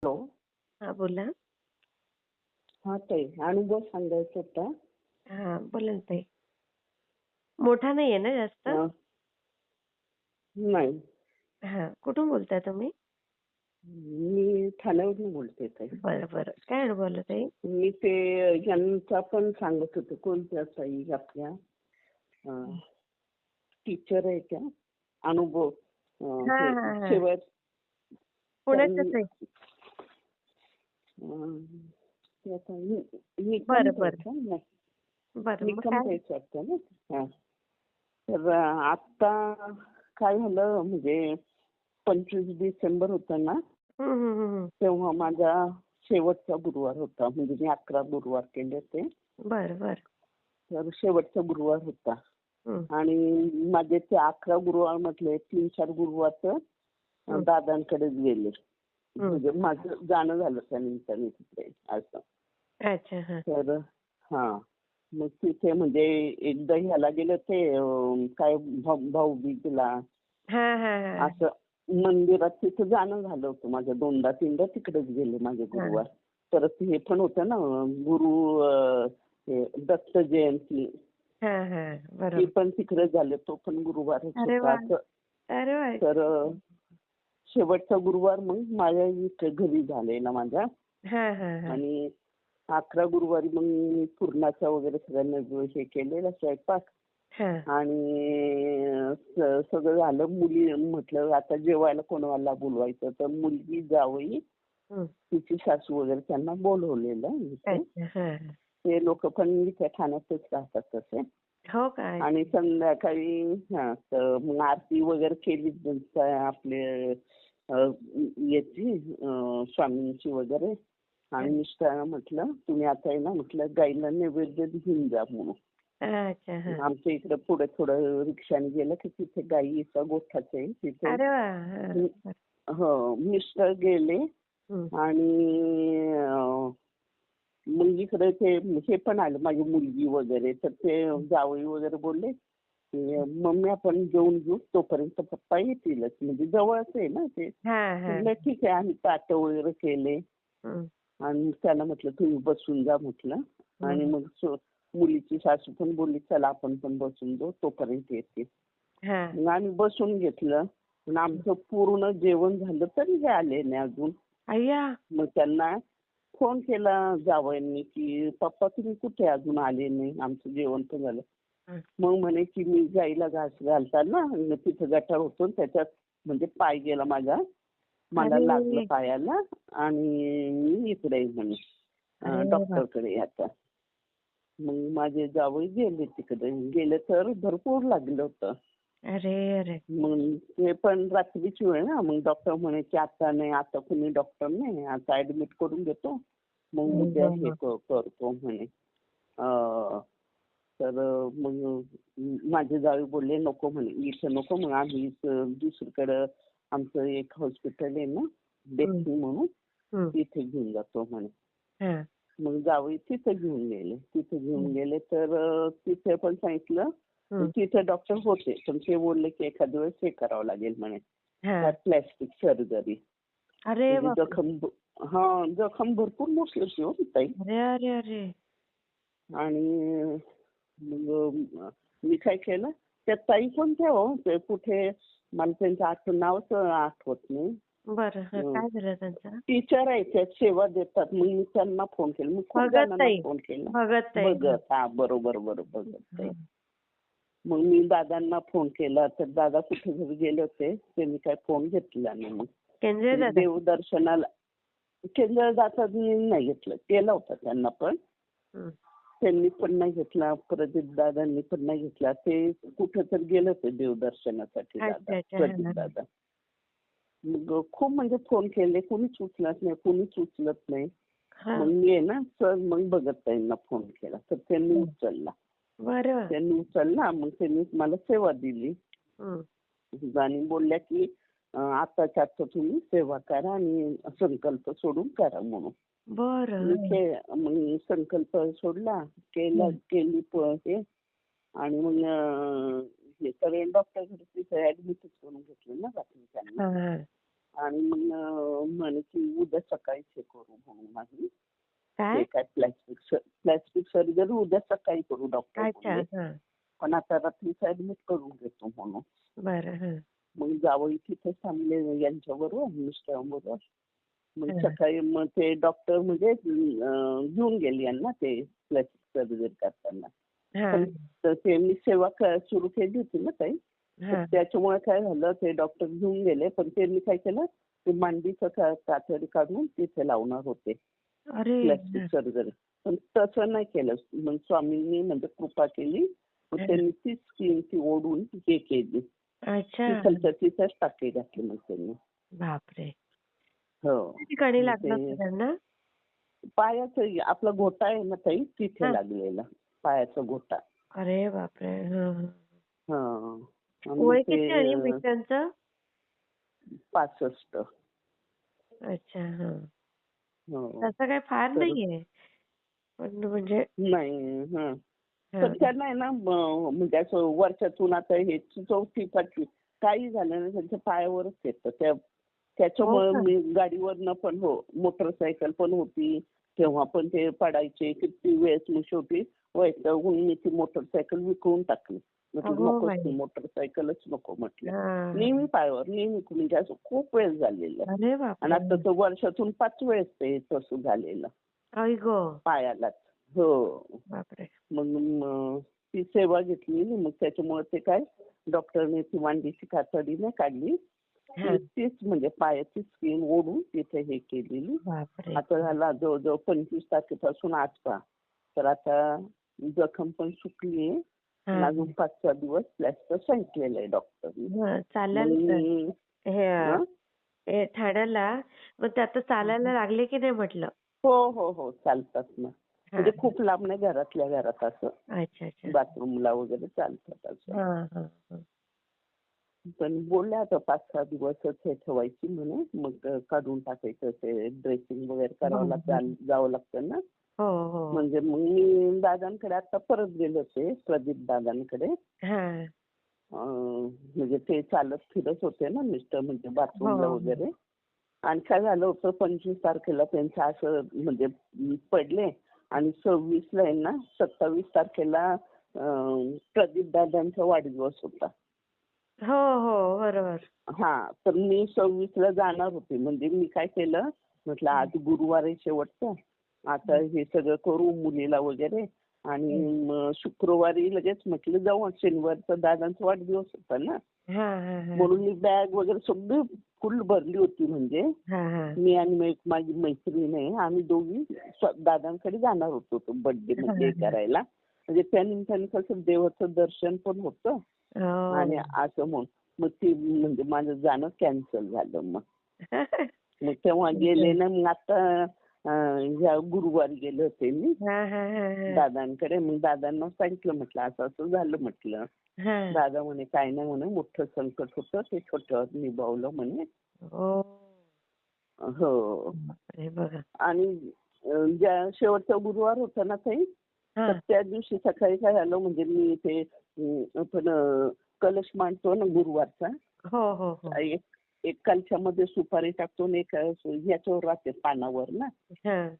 Hello. हां, बोला. हा ताई, अनुभव सांगायचा होता. हां, बोला ना ताई. मोठा नाहीये ना जास्त? अ, नाही. हां, कुठून बोलताय तुम्ही? मी ठाण्यावरून बोलते ताई. बरं, बरं. काय अनुभव आला ताई? मी ते यांचा पण सांगत होते, कोणत्या ताई आपल्या टीचर आहे त्या, अनुभव हां, हे हां, हां. शेवट पुण्याच्याच आहे. अं, ते आता निकम बरं, ताई बरं. का? नाही, बरं, मग निकम काय? ताईच वाटतं ना. हा. तर आता काय झालं म्हणजे 25 डिसेंबर होता ना, हं, हं, हं, हं. तेव्हा माझा शेवटचा गुरुवार होता. म्हणजे मी 11 गुरुवार केले होते. बरं, बरं. तर शेवटचा गुरुवार होता. हं, आणि माझे ते 11 गुरुवार मधले 3-4 गुरुवार तर हं, दादांकडेच गेले. हं. म्हणजे माझं जाणं झालं त्या निमित्ताने तिकडे असं. अच्छा. हां. तर हां. मग तिथे म्हणजे एकदा ह्याला गेले होते काय भाऊबीजेला हां, हां, हां. असं मंदिरात तिथं जाणं झालं होतं माझं. 2दा-3दा तिकडेच गेले माझे हां. गुरुवार. परत हे पण होतं ना गुरु हे दत्त जयंती. हां, हां. ती बरोबर. पण तिकडे झाले. तो पण गुरुवारच अरे होता वाह! असं. अरे वाह! तर शेवटचा गुरुवार मग माझ्या इथे घरी झालेला माझ्या. हां, हां, हां. आणि 11 गुरुवारी मग मी पुरणाचा वगैरे सगळ्यांना हे केलेला स्वयंपाक. हां. आणि सगळं झालं. मुली म्हटलं आता जेवायला कोणाला बोलवायचं, तर मुलगी जावई हं. तिची सासू वगैरे त्यांना बोलवलेलं इथे. अच्छा. हां, हां. ते लोक पण इथे ठाण्यातच राहतात तसे. हो का? आणि संध्याकाळी तर मग आरती वगैरे केली आपले अ, याची स्वामींची वगैरे. आणि मिस्टरांना म्हटलं तुम्ही आता आहे ना म्हटलं गाईला नैवेद्य घेऊन जा म्हणून. अच्छा. हां. आमच्या इकडे पुढे थोडं रिक्षाने गेलं की तिथे गाईचा गोठाच आहे तिथे. अरे वाह! हां. हो, मिस्टर गेले. हं. आणि मग इकडे ते हे पण आलं माझी मुलगी वगैरे. तर ते जावई वगैरे बोलले की मम्मी आपण जेवून घेऊ तोपर्यंत पप्पा येतीलच. म्हणजे जवळच आहे ना ते. हां, हां. म्हटलं ठीक आहे. आम्ही ताटं वगैरे केले. हं. आणि त्याला म्हटलं तुम्ही बसून जा म्हटलं. आणि हं. मग मुलीची सासू पण बोलली चला आपण पण बसून जाऊ तोपर्यंत येते. हां. मग आम्ही बसून घेतलं. पण आमचं पूर्ण जेवण झालं तरी हे आले नाही अजून. अय्या! मग त्यांना फोन केला जावयांनी की पप्पा तुम्ही कुठे अजून आले नाही, आमचं जेवण पण झालं. हं. मग म्हणे की मी गाईला घास घालताना तिथं गटार होतो त्याच्यात म्हणजे पाय गेला माझा. मला लागलं अरे! पायाला. आणि मी इकडे आहे म्हणे अरे बाप! डॉक्टरकडे आता. मग माझे जावई गेले तिकडे. गेले तर भरपूर लागलं होतं. अरे, अरे! मग ते पण रात्रीची वेळ ना. मग डॉक्टर म्हणे की आता नाही, आता कुणी डॉक्टर नाही, आता ऍडमिट करून घेतो. मग हं, उद्या हं, हे हं. करतो म्हणे. तर मग माझे जावई बोलले नको म्हणे इथं नको. मग आम्ही इथं दुसरीकडं आमचं एक हॉस्पिटल आहे ना हं, डेक्कन म्हणून, हं. तिथे घेऊन जातो म्हणे. हां. मग जावई तिथे घेऊन गेले. तिथे घेऊन हं, गेले तर तिथे पण सांगितलं. हं. तिथे डॉक्टर होते पण ते बोलले की एखाद्या वेळेस हे करावं लागेल म्हणे हां. Plastic surgery. अरे म्हणजे बापरे! जखम भरपूर मोठी होती हो ताई. अरे, अरे, अरे! आणि मग मी काय केलं त्या ताई कोणत्या हो ते कुठे मला त्यांचं नावच आठवत नाही. बरं. हं. काय झालं त्यांचं? टीचर आहे त्या सेवा देतात. मग मी त्यांना फोन केला. मी खूप जणांना भगतताई. फोन केला. भगतताई. हं. बघत बरोबर बरोबर बघत ताई. हं. मग मी दादांना फोन केला तर दादा कुठे घरी गेले होते. त्यांनी काय फोन घेतला नाही. मग केंद्रे म्हणजे दादा? देवदर्शनाला केंद्र जातात नाही घेतलं. केला होता त्यांना पण. हं. त्यांनी पण नाही घेतला. प्रदीप दादांनी पण नाही घेतला. ते कुठे तर गेले होते देवदर्शनासाठी दादा, अच्छा, अच्छा. हां, प्रदीप हां. दादा. मग खूप म्हणजे फोन केले कुणीच उचलत नाही, कुणीच उचलत नाही. मग हां. मी आहे ना सर मग भगतताईंना फोन केला तर त्यांनी हं. उचलला. बरं. त्यांनी उचलला. मग त्यांनी मला सेवा दिली. हं. आणि बोलल्या की आताच्या आता तुम्ही सेवा करा आणि संकल्प सोडून करा म्हणून. बरं. हं. मग संकल्प सोडला. हं. केली हे. आणि मग हे सगळे डॉक्टर तिथे ऍडमिटच करून घेतले ना रात्री त्यांना. हां, हां. आणि मग म्हणे की उद्या सकाळी हे करू म्हणून आम्ही. काय? ते काय प्लॅस्टिक सर्जरी उद्या सकाळी करू डॉक्टर अच्छा. बोलले. हां. पण आता रात्रीच ऍडमिट करून घेतो म्हणून. बरं. हां. मग जावई तिथे थांबले यांच्याबरोबर मिस्टरांबरोबर. मग हां. सकाळी मग ते डॉक्टर म्हणजे घेऊन गेले यांना ते प्लॅस्टिक सर्जरी करताना. पण हां. तर ते मी सेवा सुरू केली होती ना ताई. तर हां. त्याच्यामुळे काय झालं ते डॉक्टर घेऊन गेले पण त्यांनी काय केलं ते मांडीचं कातडी काढून तिथे लावणार होते अरे! प्लॅस्टिक हां. सर्जरी. पण तसं नाही केलं. मग स्वामींनी म्हणजे कृपा केली. मग हां. त्यांनी ती स्कीन ती ओढून हे केली. अच्छा. तिथलच्या तिथेच टाके घातले मग त्यांनी. बापरे! हो. किती ठिकाणी मग लागलं होतं ते त्यांना? पायाचं आपला घोटा आहे ना ताई तिथे हां. लागलेला. पायाचा घोटा. अरे बापरे! हां, हां. हां. मग वय ते किती आणि मिस्टरांचं? 65. अच्छा. हां. हो. तसं काही फार तर नाहीये. पण म्हणजे नाही. हं. हां. पण त्यांना आहे ना म्हणजे असं वर्षातून आता हे 4थी-5वी काही झालं ना त्यांच्या पायावरच येतं. हो त्याच्यामुळे का? मी गाडीवरनं पण हो मोटरसायकल पण होती. तेव्हा पण ते पडायचे किती वेळेस मग शेवटी वैतागून मी ती मोटरसायकल विकून टाकली. म्हटलं अगो नकोच ती बाई! मोटरसायकलच नको म्हटलं. हां. नेहमी पायावर नेहमी म्हणजे असं खूप वेळ झालेलं. अरे आणि बापरे! आता तर वर्षातून 5 वेळेस ते तसं झालेलं आई गं! पायालाच. हो. बापरे! मग ती सेवा घेतली मग त्याच्यामुळे ते काय डॉक्टरने ती मांडीची कातडी नाही काढली. हां. तीच म्हणजे पायाची स्किन ओढून तिथे हे केलेली. बापरे! आता झाला जवळजवळ 25 तारखेपासून आज पहा. तर आता जखम पण सुकली आहे. आणि हां. अजून 5-6 दिवस प्लॅस्टर सांगितलेलं आहे डॉक्टरने. मग मग चालायला मी हे हं? हे ठाण्याला मग ते आता चालायला लागले की नाही म्हटलं? हो, हो, हो. चालतात ना. म्हणजे हां. खूप लांब नाही घरातल्या घरात असं. अच्छा, अच्छा. बाथरूमला वगैरे चालतात असं. हां, हां, हां. पण बोलल्या आता 5-6 दिवसच हे ठेवायची म्हणे. मग काढून टाकायचं ते ड्रेसिंग वगैरे हो, करावं हो. लागतं जावं लागतं ना. हो, हो. म्हणजे मग मी दादांकडे आता परत गेले होते प्रदीप दादांकडे. हां. म्हणजे ते चालत फिरत होते ना मिस्टर म्हणजे हो, बाथरूमला हो. वगैरे. आणि काय झालं होतं 25 तारखेला त्यांचं असं म्हणजे पडले आणि 26ला आहे ना 27 तारखेला प्रदीप दादांचा वाढदिवस होता. हो, हो. बरोबर. हां. तर मी 26ला जाणार होते. म्हणजे मी काय केलं, म्हटलं हं, आज गुरुवार आहे शेवटचा. आता हं, हे सगळं करू मुलीला वगैरे आणि हं. मग शुक्रवारी लगेच म्हटलं जाऊ शनिवारचा दादांचा वाढदिवस होता ना. हां, हां, हां. म्हणून मी बॅग वगैरे सगळी फुल भरली होती म्हणजे. हां, हां. मी आणि माझी मैत्रीण आहे आम्ही दोघी दादांकडे जाणार होतो तो बर्थडे हां, म्हणजे हे हां. करायला. म्हणजे त्या निमित्ताने कसं देवाचं दर्शन पण होतं आणि हो. असं म्हणून. मग ती म्हणजे माझं जाणं कॅन्सल झालं मग. मग तेव्हा गेले ना मग आता ह्या गुरुवारी गेले होते मी हां, हां, हां, हां. दादांकडे. मग दादांना सांगितलं म्हटलं असं असं झालं म्हटलं. हां. दादा म्हणे काय नाही म्हणे मोठं संकट होतं ते छोटं निभावलं म्हणे. हो. हो. बापरे! बघा. आणि ज्या शेवटचा गुरुवार होता ना ताई तर हां. त्या दिवशी सकाळी काय झालं म्हणजे मी इथे आपण कलश मांडतो ना गुरुवारचा. हो, हो, हो. एक एक कलशामध्ये सुपारी टाकतो आणि एक याच्यावर राहते पानावर ना. हां.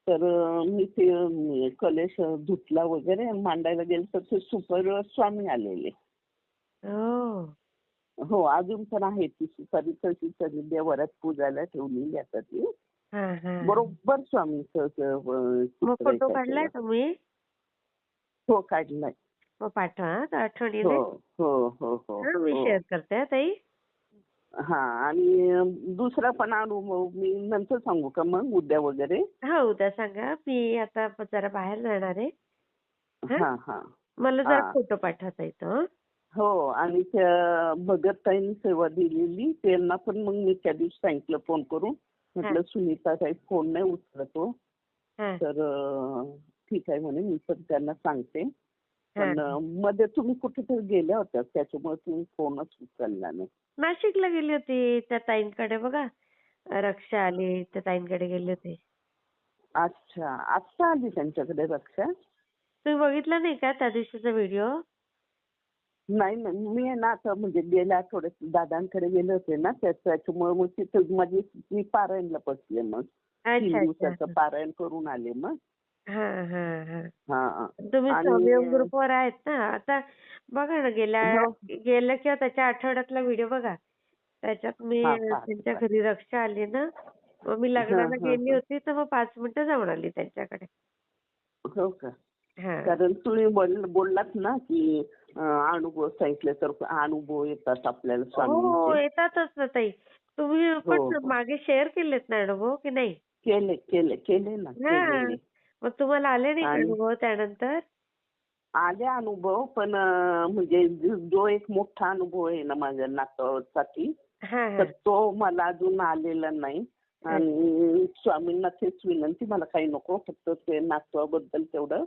तर मी ते कलश धुतला वगैरे मांडायला गेले तर ते सुपारीवर स्वामी आलेले. ओह! हो अजून पण आहे ती सुपारी तशीच आहे देवाऱ्यात पूजायला ठेवलेली आता ती. हां, हां. बरोबर स्वामींचं मग चित्र आहे फोटो काढलाय त्याच्यावर. तुम्ही? हो काढलाय. मग पाठवा हां, हो, आठवणीने. हो, हो, हो, हां, मी हो. शेअर करते हां ताई. हां आणि दुसरा पण अनुभव मी नंतर सांगू का मग उद्या वगैरे? हां, उद्या सांगा. मी आता जरा बाहेर जाणार आहे. हां. हां, हां. मला जरा हां. फोटो पाठवता येतो हं. हो आणि त्या भगतताईंनी सेवा दिलेली त्यांना पण मग मी त्या दिवशी सांगितलं फोन करून. हां, म्हटलं सुनीता ताई फोन नाही उचलत हो. हां, तर ठीक आहे म्हणे मी पण त्यांना सांगते. हां. पण मध्ये तुम्ही कुठेतरी गेल्या होत्या त्याच्यामुळे तुम्ही फोनच उचलला नाही. नाशिकला गेली होती त्या ताईंकडे बघा. रक्षा आली त्या ताईंकडे गेले होते. अच्छा. आत्ता आली त्यांच्याकडे रक्षा? तुम्ही बघितला नाही का त्या दिवशीचा व्हिडिओ? नाही नाही, मी आहे ना आता म्हणजे गेल्या आठवड्यात दादांकडे गेले होते ना, त्याच्यामुळे मग तिथं मी पारायणला बसले मग. 3 अच्छा, अच्छा. दिवसाचं पारायण करून आले मग. हां, हां, हां. हां. तुम्ही आणि स्वाभिमान ग्रुपवर आहेत ना? आता बघा ना हो. गेल्या किंवा त्याच्या आठवड्यातला व्हिडिओ बघा. त्याच्यात मी हां, पाहते, त्यांच्या पाहते. घरी रक्षा आली ना, मग मी हां, लग्नाला हां, गेली हां. होती, तर मग 5 मिनिटं जाऊन आली त्यांच्याकडे. हो का? हां. कारण तुम्ही बोललात ना, की अनुभव सांगितले तर अनुभव येतात आपल्याला हो, स्वामींचे. येतातच ना ताई. तुम्ही हो, पण हो. मागे शेअर केलेत ना अनुभव की नाही? केले ना, हां. केलेले. मग तुम्हाला आले नाही का आणि अनुभव त्यानंतर? आले अनुभव, पण म्हणजे जो एक मोठा अनुभव आहे ना माझ्या नातवासाठी, हां, तर हां. तो मला अजून आलेला नाही. आणि स्वामींना तेच विनंती, मला काही नको, फक्त ते नातवाबद्दल तेवढं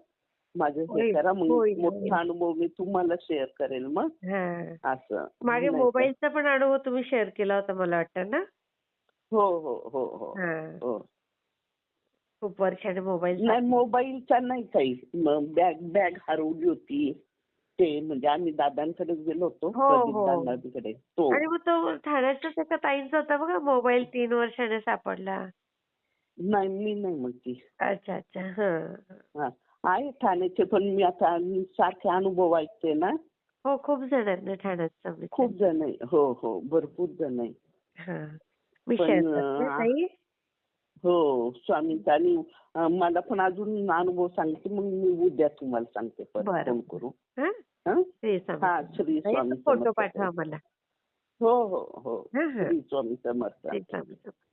माझं हे होईल, करा. मग होईल, होईल. मोठा अनुभव मी तुम्हाला शेअर करेल मग. हां. असं मागे नाही का? मोबाईलचा पण अनुभव तुम्ही शेअर केला होता मला वाटतं ना? हो, हो, हो, हो, हां. हो. खूप वर्षाने मोबाईल नाही, सापडला. मोबाईलचा नाही काही. बॅग हरवली होती. ते म्हणजे आम्ही दादांकडे गेलो होतो, हो, प्रदीप हो. दादांकडे. तो आणि मग तो ठाण्याच्याच एका ताईंचा होता बघा मोबाईल 3 वर्षाने सापडला. नाही, मी नाही म्हणती. अच्छा, अच्छा. हां. हां. आहे ठाण्याचे, पण मी आता सारखे अनुभव ऐकते ना. हो, खूप जण आहेत ना ठाण्यात खूप स्वामीचे. जण आहे. हो, हो. भरपूर जण आहे. हां. मी शेअर पण करते ताई. हो, स्वामींचा. आणि मला पण अजून अनुभव सांगते, मग मी उद्या तुम्हाला सांगते परत बरं, फोन बरं. करून. हां. हां? श्री स्वामी हां, समर्थ. श्री ताई स्वामी फोटो समर्थ ताई. पाठवा मला. हो, हो, हो. हां, हां. श्री स्वामी समर्थ. श्री स्वामी समर्थ.